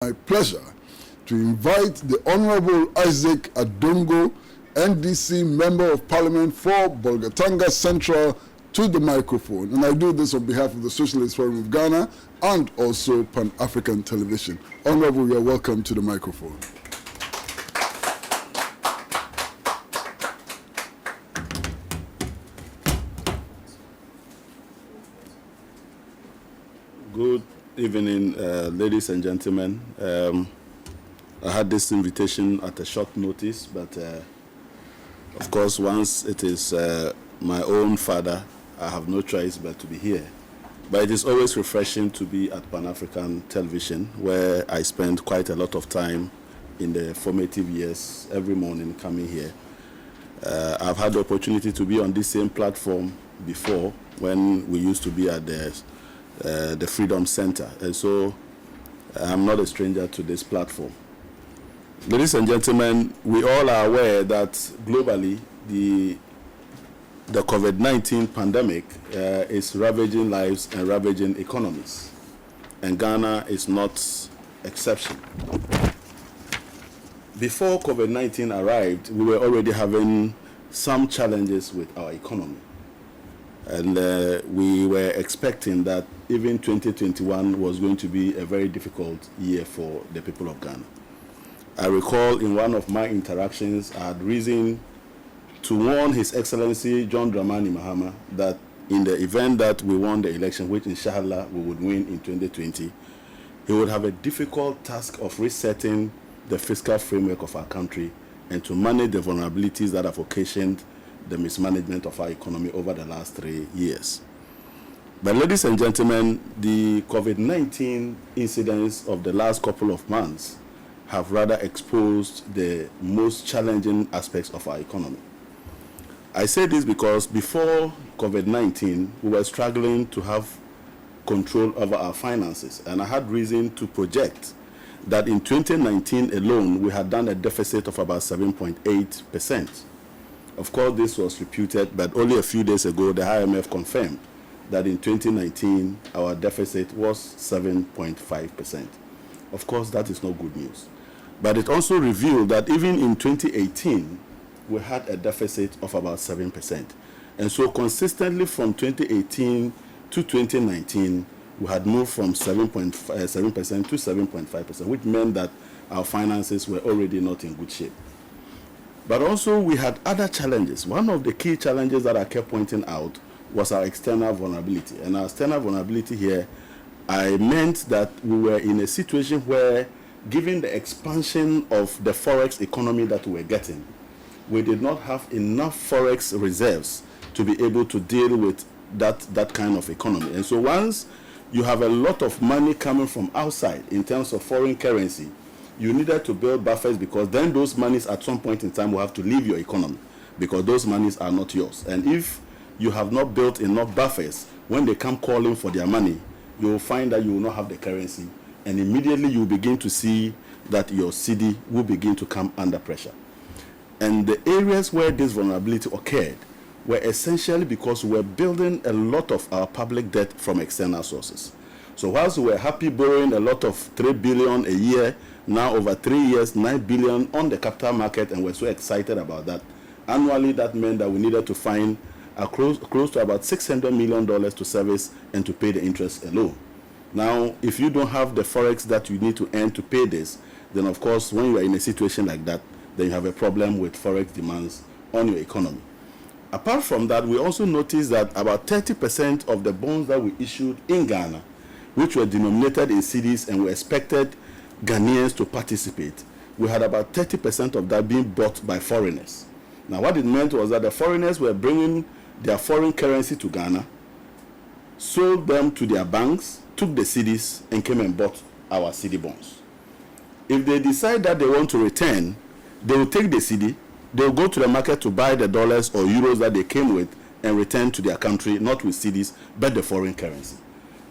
My pleasure to invite the Honorable Isaac Adongo, NDC Member of Parliament for Bolgatanga Central, to the microphone. And I do this on behalf of the Socialist Forum of Ghana and also Pan-African Television. Honorable, you are welcome to the microphone. Good evening, ladies and gentlemen. I had this invitation at a short notice, but of course, once it is my own father, I have no choice but to be here. But it is always refreshing to be at Pan-African Television, where I spend quite a lot of time in the formative years, every morning coming here. I've had the opportunity to be on this same platform before, when we used to be at the Freedom Center, and so I'm not a stranger to this platform. Ladies and gentlemen, we all are aware that globally the COVID-19 pandemic is ravaging lives and ravaging economies, and Ghana is not exception. Before COVID-19 arrived, we were already having some challenges with our economy, and we were expecting that even 2021 was going to be a very difficult year for the people of Ghana. I recall in one of my interactions, I had reason to warn His Excellency John Dramani Mahama that in the event that we won the election, which inshallah we would win in 2020, he would have a difficult task of resetting the fiscal framework of our country and to manage the vulnerabilities that have occasioned the mismanagement of our economy over the last 3 years. But ladies and gentlemen, the COVID-19 incidents of the last couple of months have rather exposed the most challenging aspects of our economy. I say this because before COVID-19, we were struggling to have control over our finances, and I had reason to project that in 2019 alone, we had done a deficit of about 7.8%. Of course, this was reputed, but only a few days ago, the IMF confirmed that in 2019, our deficit was 7.5%. Of course, that is not good news. But it also revealed that even in 2018, we had a deficit of about 7%. And so consistently from 2018 to 2019, we had moved from 7.7% to 7.5%, which meant that our finances were already not in good shape. But also we had other challenges. One of the key challenges that I kept pointing out was our external vulnerability. And our external vulnerability here, I meant that we were in a situation where, given the expansion of the forex economy that we were getting, we did not have enough forex reserves to be able to deal with that kind of economy. And so once you have a lot of money coming from outside in terms of foreign currency, you needed to build buffers, because then those monies at some point in time will have to leave your economy, because those monies are not yours. And if you have not built enough buffers, when they come calling for their money, you will find that you will not have the currency, and immediately you will begin to see that your cedi will begin to come under pressure. And the areas where this vulnerability occurred were essentially because we were building a lot of our public debt from external sources. So whilst we were happy borrowing a lot of 3 billion a year, now over 3 years, 9 billion on the capital market, and we're so excited about that, annually that meant that we needed to find close to about $600 million to service and to pay the interest alone. Now, if you don't have the forex that you need to earn to pay this, then of course, when you are in a situation like that, then you have a problem with forex demands on your economy. Apart from that, we also noticed that about 30% of the bonds that we issued in Ghana, which were denominated in cedis and we expected Ghanaians to participate, we had about 30% of that being bought by foreigners. Now, what it meant was that the foreigners were bringing their foreign currency to Ghana, sold them to their banks, took the cedis, and came and bought our cedi bonds. If they decide that they want to return, they will take the cedi, they will go to the market to buy the dollars or euros that they came with and return to their country, not with cedis, but the foreign currency.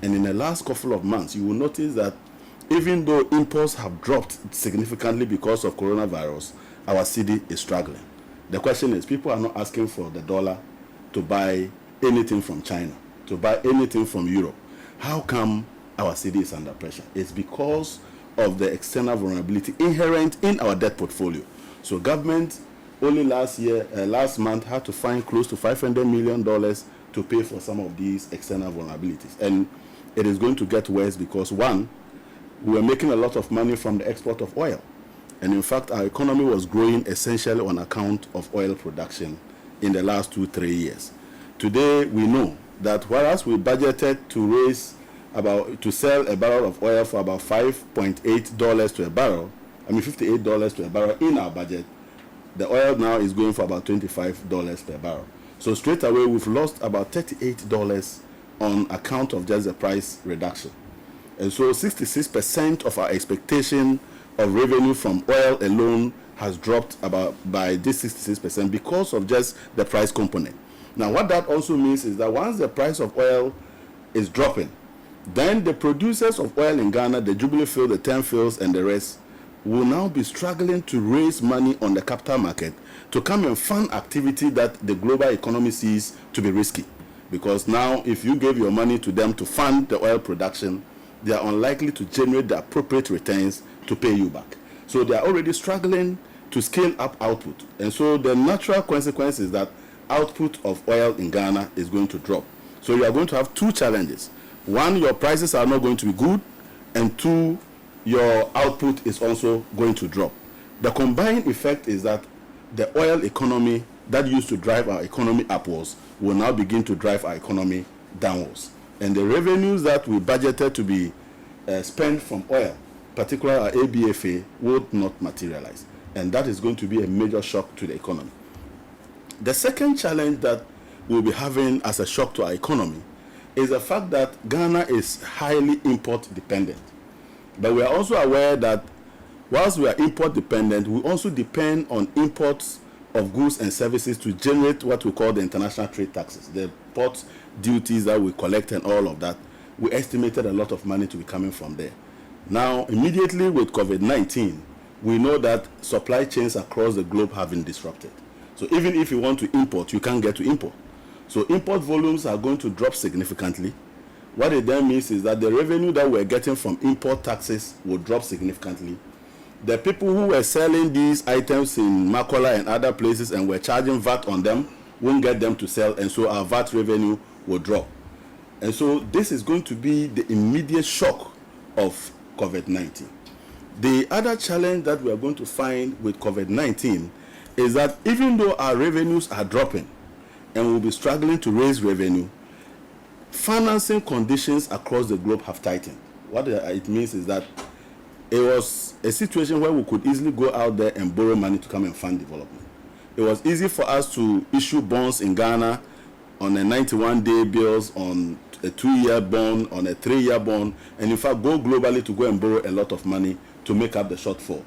And in the last couple of months, you will notice that even though imports have dropped significantly because of coronavirus, our cedi is struggling. The question is, people are not asking for the dollar to buy anything from China, to buy anything from Europe. How come our cedi is under pressure? It's because of the external vulnerability inherent in our debt portfolio. So government only last month had to find close to $500 million to pay for some of these external vulnerabilities. And it is going to get worse because, one, we were making a lot of money from the export of oil. And in fact, our economy was growing essentially on account of oil production in the last 2-3 years. Today, we know that whereas we budgeted to sell a barrel of oil for about $5.8 to a barrel, $58 to a barrel in our budget, the oil now is going for about $25 per barrel. So straight away, we've lost about $38 on account of just the price reduction. And so 66% of our expectation of revenue from oil alone has dropped by this 66% because of just the price component. Now, what that also means is that once the price of oil is dropping, then the producers of oil in Ghana, the Jubilee Field, the 10 fields, and the rest, will now be struggling to raise money on the capital market to come and fund activity that the global economy sees to be risky. Because now, if you gave your money to them to fund the oil production, they are unlikely to generate the appropriate returns to pay you back. So they are already struggling to scale up output. And so the natural consequence is that output of oil in Ghana is going to drop. So you are going to have two challenges. One, your prices are not going to be good, and two, your output is also going to drop. The combined effect is that the oil economy that used to drive our economy upwards will now begin to drive our economy downwards. And the revenues that we budgeted to be spent from oil, particularly our ABFA, would not materialize. And that is going to be a major shock to the economy. The second challenge that we'll be having as a shock to our economy is the fact that Ghana is highly import dependent. But we are also aware that whilst we are import dependent, we also depend on imports of goods and services to generate what we call the international trade taxes, the port duties that we collect and all of that. We estimated a lot of money to be coming from there. Now, immediately with COVID-19, we know that supply chains across the globe have been disrupted. So even if you want to import, you can't get to import. So import volumes are going to drop significantly. What it then means is that the revenue that we're getting from import taxes will drop significantly. The people who were selling these items in Makola and other places and were charging VAT on them won't get them to sell, and so our VAT revenue will drop. And so this is going to be the immediate shock of COVID-19. The other challenge that we are going to find with COVID-19 is that even though our revenues are dropping and we'll be struggling to raise revenue, financing conditions across the globe have tightened. What it means is that it was a situation where we could easily go out there and borrow money to come and fund development. It was easy for us to issue bonds in Ghana on a 91-day bills, on a 2-year bond, on a 3-year bond, and in fact go globally to go and borrow a lot of money to make up the shortfall.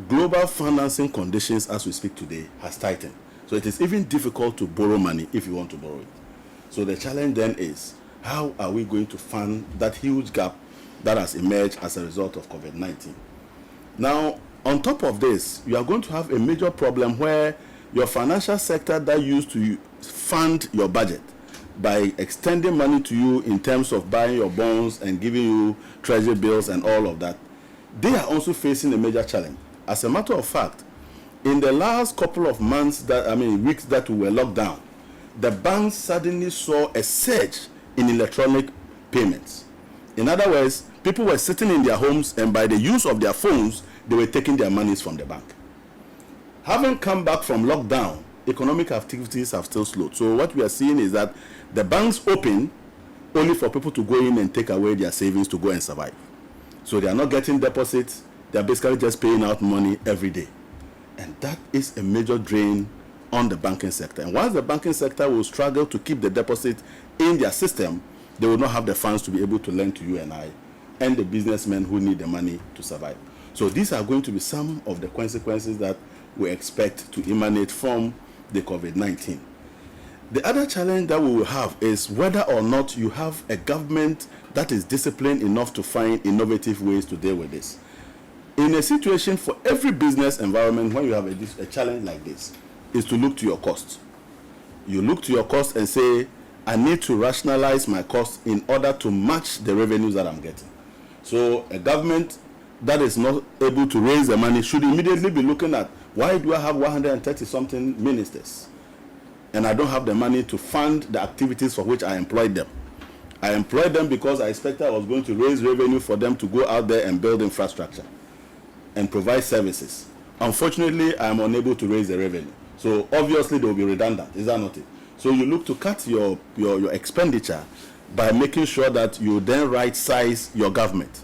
Global financing conditions as we speak today has tightened. So it is even difficult to borrow money if you want to borrow it. So the challenge then is, how are we going to fund that huge gap that has emerged as a result of COVID-19? Now, on top of this, you are going to have a major problem where your financial sector that used to fund your budget by extending money to you in terms of buying your bonds and giving you treasury bills and all of that, they are also facing a major challenge. As a matter of fact, in the last couple of weeks that we were locked down, the banks suddenly saw a surge in electronic payments. In other words, people were sitting in their homes, and by the use of their phones, they were taking their monies from the bank. Having come back from lockdown, economic activities have still slowed. So what we are seeing is that the banks open only for people to go in and take away their savings to go and survive. So they are not getting deposits. They are basically just paying out money every day. And that is a major drain on the banking sector. And once the banking sector will struggle to keep the deposit in their system, they will not have the funds to be able to lend to you and I and the businessmen who need the money to survive. So these are going to be some of the consequences that we expect to emanate from the COVID-19. The other challenge that we will have is whether or not you have a government that is disciplined enough to find innovative ways to deal with this. In a situation for every business environment, when you have a challenge like this, is to look to your costs. You look to your costs and say, I need to rationalize my costs in order to match the revenues that I'm getting. So a government that is not able to raise the money should immediately be looking at, why do I have 130 something ministers and I don't have the money to fund the activities for which I employed them? I employed them because I expected I was going to raise revenue for them to go out there and build infrastructure and provide services. Unfortunately, I am unable to raise the revenue. So obviously they will be redundant, is that not it? So you look to cut your expenditure by making sure that you then right size your government.